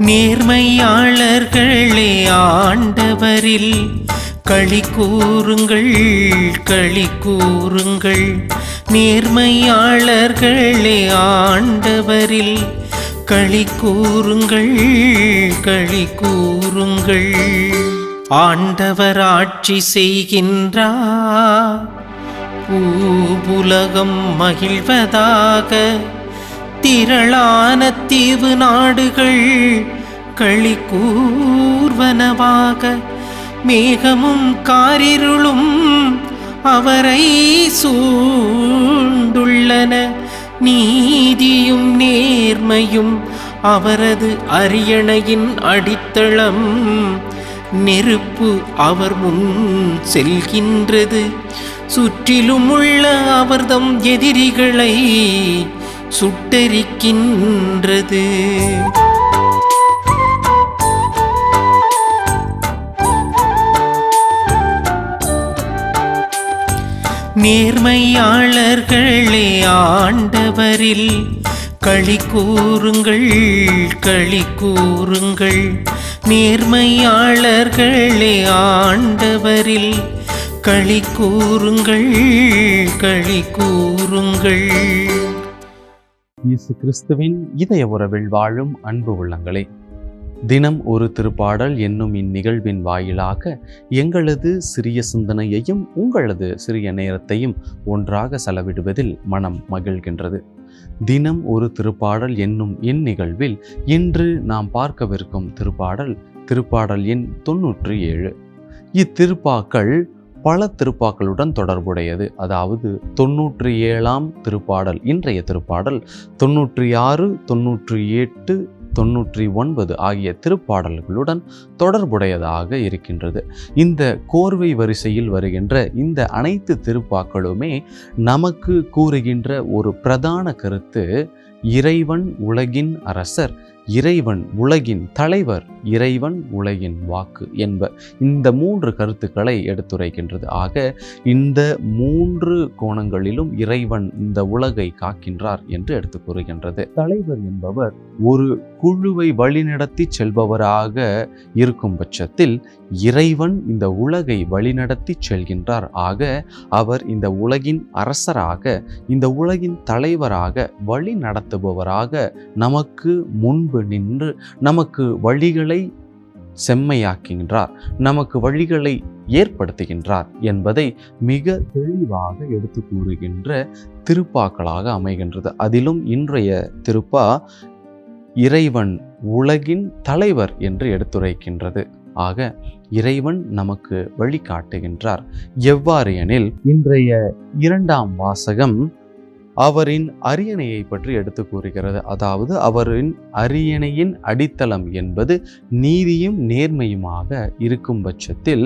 நேர்மையாளர்களே ஆண்டவரில் களி கூறுங்கள், களி கூறுங்கள். நேர்மையாளர்களே ஆண்டவரில் களி கூறுங்கள், களி கூறுங்கள். ஆண்டவர் ஆட்சி செய்கின்றார், பூவுலகம் மகிழ்வதாக. திரளான தீவு நாடுகள் களி கூர்வனவாக. மேகமும் காரிருளும் அவரை சூழ்ந்துள்ளன. நீதியும் நேர்மையும் அவரது அரியணையின் அடித்தளம். நெருப்பு அவர் முன் செல்கின்றது, சுற்றிலும் உள்ள அவர்தம் எதிரிகளை சுட்டெரிக்கின்றது. நேர்மையாளர்களே ஆண்டவரில் களி கூறுங்கள், களி கூறுங்கள். நேர்மையாளர்களே ஆண்டவரில் களி கூறுங்கள், களி கூறுங்கள். இயேசு கிறிஸ்துவின் இதய உறவில் வாழும் அன்பு உள்ளங்களே, தினம் ஒரு திருப்பாடல் என்னும் இந்நிகழ்வின் வாயிலாக எங்களது சிறிய சிந்தனையையும் உங்களது சிறிய நேரத்தையும் ஒன்றாக செலவிடுவதில் மனம் மகிழ்கின்றது. தினம் ஒரு திருப்பாடல் என்னும் இந்நிகழ்வில் இன்று நாம் பார்க்கவிருக்கும் திருப்பாடல் எண் 97. இத்திருப்பாக்கள் பல திருப்பாக்களுடன் தொடர்புடையது. அதாவது 97ஆம் திருப்பாடல், இன்றைய திருப்பாடல் 96, 98, 99 ஆகிய திருப்பாடல்களுடன் தொடர்புடையதாக இருக்கின்றது. இந்த கோர்வை வரிசையில் வருகின்ற இந்த அனைத்து திருப்பாக்களுமே நமக்கு கூறுகின்ற ஒரு பிரதான கருத்து, இறைவன் உலகின் அரசர், இறைவன் உலகின் தலைவர், இறைவன் உலகின் வாக்கு என்ப இந்த 3 கருத்துக்களை எடுத்துரைக்கின்றது. ஆக இந்த 3 கோணங்களிலும் இறைவன் இந்த உலகை காக்கின்றார் என்று எடுத்து கூறுகின்றது. தலைவர் என்பவர் ஒரு குழுவை வழிநடத்தி செல்பவராக இருக்கும் பட்சத்தில் இறைவன் இந்த உலகை வழிநடத்தி செல்கின்றார். ஆக அவர் இந்த உலகின் அரசராக, இந்த உலகின் தலைவராக, வழி நடத்துபவராக நமக்கு முன்பு நின்று நமக்கு வழிகளை செம்மையாக்குகின்றார், நமக்கு வழிகளை ஏற்படுத்துகின்றார் என்பதை மிக தெளிவாக எடுத்து கூறுகின்ற திருப்பாக்களாக அமைகின்றது. அதிலும் இன்றைய திருப்பா இறைவன் உலகின் தலைவர் என்று எடுத்துரைக்கின்றது. ஆக இறைவன் நமக்கு வழிகாட்டுகின்றார். எவ்வாறு எனில், இன்றைய 2ஆம் வாசகம் அவரின் அரியணையை பற்றி எடுத்து கூறுகிறது. அதாவது அவரின் அரியணையின் அடித்தளம் என்பது நீதியும் நேர்மையுமாக இருக்கும் பட்சத்தில்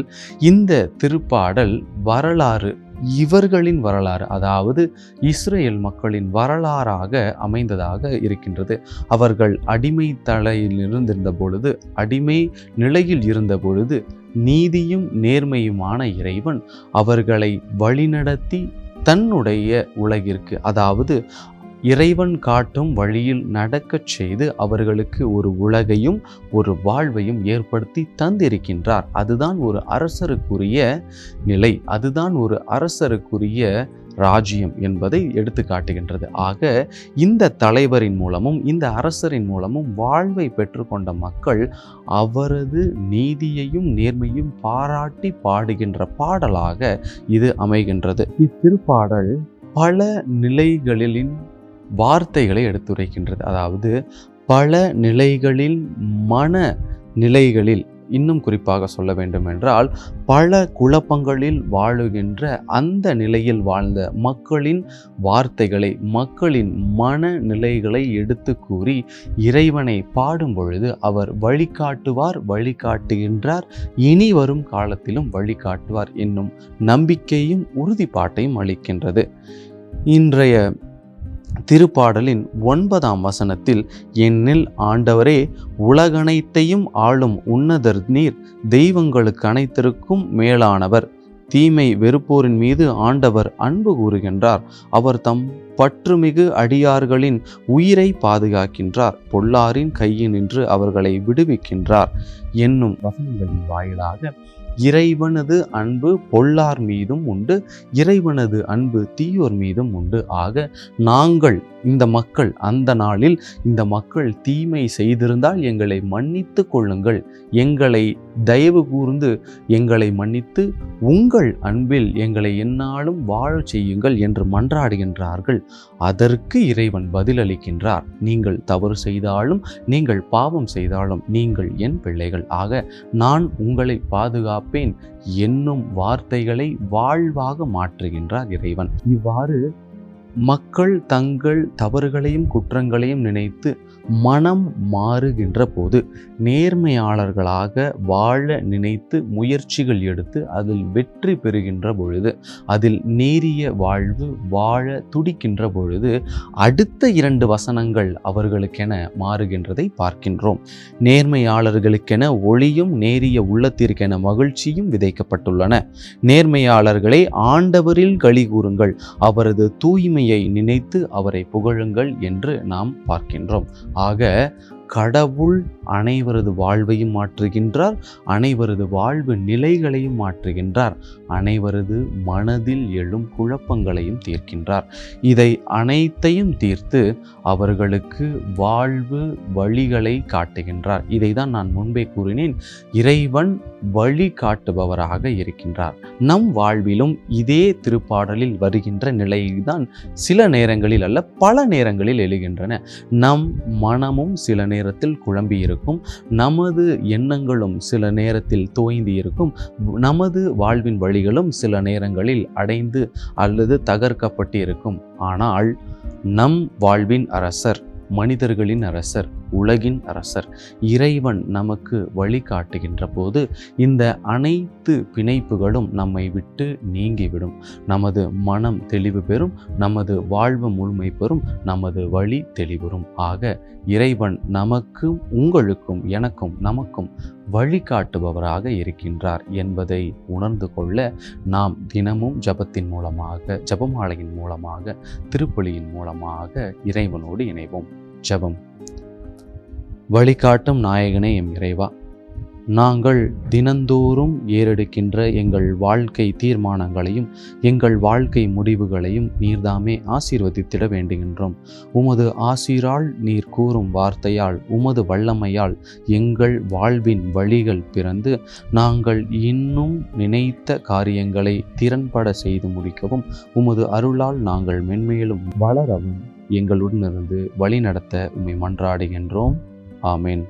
இந்த திருப்பாடல் வரலாறு, இவர்களின் வரலாறு, அதாவது இஸ்ரேல் மக்களின் வரலாறாக அமைந்ததாக இருக்கின்றது. அவர்கள் அடிமை தலையில் இருந்திருந்த பொழுது, அடிமை நிலையில் இருந்த பொழுது நீதியும் நேர்மையுமான இறைவன் அவர்களை வழிநடத்தி தன்னுடைய உலகிற்கு, அதாவது இறைவன் காட்டும் வழியில் நடக்கச் செய்து அவர்களுக்கு ஒரு உலகையும் ஒரு வாழ்வையும் ஏற்படுத்தி தந்திருக்கின்றார். அதுதான் ஒரு அரசருக்குரிய நிலை, அதுதான் ஒரு அரசருக்குரிய ராஜ்யம் என்பதை எடுத்து காட்டுகின்றது. ஆக இந்த தலைவரின் மூலமும் இந்த அரசரின் மூலமும் வாழ்வை பெற்றுக்கொண்ட மக்கள் அவரது நீதியையும் நேர்மையும் பாராட்டி பாடுகின்ற பாடலாக இது அமைகின்றது. இத்திருப்பாடல் பல நிலைகளின் வார்த்தைகளை எடுத்துரைக்கின்றது. அதாவது பல நிலைகளில், மன நிலைகளில், இன்னும் குறிப்பாக சொல்ல வேண்டும் என்றால் பல குழப்பங்களில் வாழுகின்ற அந்த நிலையில் வாழ்ந்த மக்களின் வார்த்தைகளை, மக்களின் மனநிலைகளை எடுத்து கூறி இறைவனை பாடும் பொழுது அவர் வழிகாட்டுவார், வழிகாட்டுகின்றார், இனி வரும் காலத்திலும் வழிகாட்டுவார் என்னும் நம்பிக்கையும் உறுதிப்பாட்டையும் அளிக்கின்றது. இன்றைய திருப்பாடலின் 9ஆம் வசனத்தில், என்னில் ஆண்டவரே உலகனைத்தையும் ஆளும் உன்னதர் நீர், தெய்வங்களுக்கு அனைத்திற்கும் மேலானவர், தீமை வெறுப்போரின் மீது ஆண்டவர் அன்பு கூறுகின்றார். அவர் தம் பற்றுமிகு அடியார்களின் உயிரை பாதுகாக்கின்றார். பொல்லாரின் கையினின்று அவர்களை விடுவிக்கின்றார் என்னும் வசனங்களின் வாயிலாக இறைவனது அன்பு பொல்லார் மீதும் உண்டு, இறைவனது அன்பு தீயோர் மீதும் உண்டு. ஆக நாங்கள் இந்த மக்கள், அந்த நாளில் இந்த மக்கள் தீமை செய்திருந்தால் எங்களை மன்னித்து கொள்ளுங்கள், எங்களை தயவு கூர்ந்து எங்களை மன்னித்து உங்கள் அன்பில் எங்களை எந்நாளும் வாழச் செய்யுங்கள் என்று மன்றாடுகின்றார்கள். அதற்கு இறைவன் பதிலளிக்கின்றார், நீங்கள் தவறு செய்தாலும் நீங்கள் பாவம் செய்தாலும் நீங்கள் என் பிள்ளைகள், ஆக நான் உங்களை பாதுகாப்பேன் என்னும் வார்த்தைகளை வாழ்வாக மாற்றுகின்றார் இறைவன். இவ்வாறு மக்கள் தங்கள் தவறுகளையும் குற்றங்களையும் நினைத்து மனம் மாறுகின்ற போது, நேர்மையாளர்களாக வாழ நினைத்து முயற்சிகள் எடுத்து அதில் வெற்றி பெறுகின்ற பொழுது, அதில் நேரிய வாழ்வு வாழ துடிக்கின்ற பொழுது அடுத்த 2 வசனங்கள் அவர்களுக்கென மாறுகின்றதை பார்க்கின்றோம். நேர்மையாளர்களுக்கென ஒளியும் நேரிய உள்ளத்திற்கென மகிழ்ச்சியும் விதைக்கப்பட்டுள்ளன. நேர்மையாளர்களை ஆண்டவரில் களி கூறுங்கள், அவரது தூய்மையை நினைத்து அவரை புகழுங்கள் என்று நாம் பார்க்கின்றோம். ஆக கடவுள் அனைவரது வாழ்வையும் மாற்றுகின்றார், அனைவரது வாழ்வு நிலைகளையும் மாற்றுகின்றார், அனைவரது மனதில் எழும் குழப்பங்களையும் தீர்க்கின்றார். இதை அனைத்தையும் தீர்த்து அவர்களுக்கு வாழ்வு வழிகளை காட்டுகின்றார். இதை தான் நான் முன்பே கூறினேன், இறைவன் வழி காட்டுபவராக இருக்கின்றார். நம் வாழ்விலும் இதே திருப்பாடலில் வருகின்ற நிலைதான் சில நேரங்களில் அல்ல பல நேரங்களில் எழுகின்றன. நம் மனமும் சில நேரத்தில் குழம்பி இருக்கும், நமது எண்ணங்களும் சில நேரத்தில் தோய்ந்து இருக்கும், நமது வாழ்வின் வழிகளும் சில நேரங்களில் அடைந்து அல்லது தகர்க்கப்பட்டு இருக்கும். ஆனால் நம் வாழ்வின் அரசர், மனிதர்களின் அரசர், உலகின் அரசர் இறைவன் நமக்கு வழிகாட்டுகின்ற போது இந்த அனைத்து பிணைப்புகளும் நம்மை விட்டு நீங்கிவிடும். நமது மனம் தெளிவு பெறும், நமது வாழ்வு முழுமை பெறும், நமது வழி தெளிவுறும். ஆக இறைவன் நமக்கும் உங்களுக்கும் எனக்கும் நமக்கும் வழிகாட்டுபவராக இருக்கின்றார் என்பதை உணர்ந்து கொள்ள நாம் தினமும் ஜபத்தின் மூலமாக, ஜபமாலையின் மூலமாக, திருப்பலியின் மூலமாக இறைவனோடு இணைவோம். ஜபம். வழிகாட்டும் நாயகனே எம் இறைவா, நாங்கள் தினந்தோறும் ஏறெடுக்கின்ற எங்கள் வாழ்க்கை தீர்மானங்களையும் எங்கள் வாழ்க்கை முடிவுகளையும் நீர்தாமே ஆசீர்வதித்திட வேண்டுகின்றோம். உமது ஆசீரால் நீர் கூறும் வார்த்தையால் உமது வல்லமையால் எங்கள் வாழ்வின் வழிகள் பிறந்து நாங்கள் இன்னும் நினைத்த காரியங்களை திறன்பட செய்து முடிக்கவும் உமது அருளால் நாங்கள் மென்மேலும் வளரவும் எங்களுடன் இருந்து வழி நடத்த உம்மை மன்றாடுகின்றோம். ஆமென்.